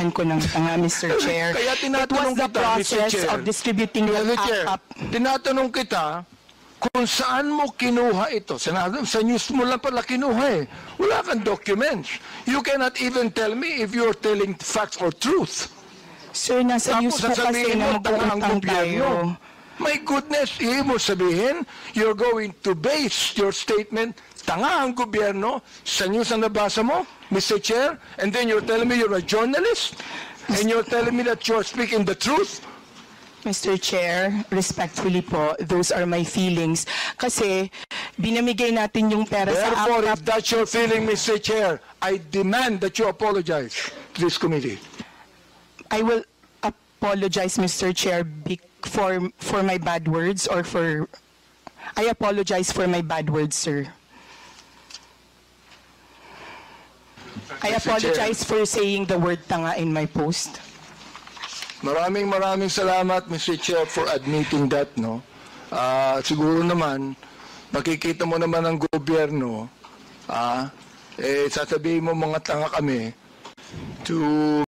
sinabihan ko ng tanga, Mr. Chair. Kaya It was tinatanong the kita, Mr. process Chair. of distributing the Mr. Chair, up. tinatanong kita kung saan mo kinuha ito. Sa news mo lang pala kinuha eh. Wala kang documents. You cannot even tell me if you're telling facts or truth. Sir, nasa news po kasi sasabihin na mo, tanga ang mag-uutang tayo. gobyerno. My goodness, ibig mo sabihin, you're going to base your statement, tanga ang gobyerno, sa news na nabasa mo, Mr. Chair, and then you're telling me you're a journalist, and you're telling me that you're speaking the truth? Mr. Chair, respectfully po, those are my feelings. Kasi binamigay natin yung pera Therefore, sa if that's your feeling, Mr. Chair, I demand that you apologize to this committee. I will apologize, Mr. Chair, for my bad words or for... I apologize for my bad words, sir. I apologize for saying the word tanga in my post. Maraming salamat, Mr. Chair, for admitting that, no? Siguro naman, makikita mo naman ang gobyerno, sasabihin mo mga tanga kami to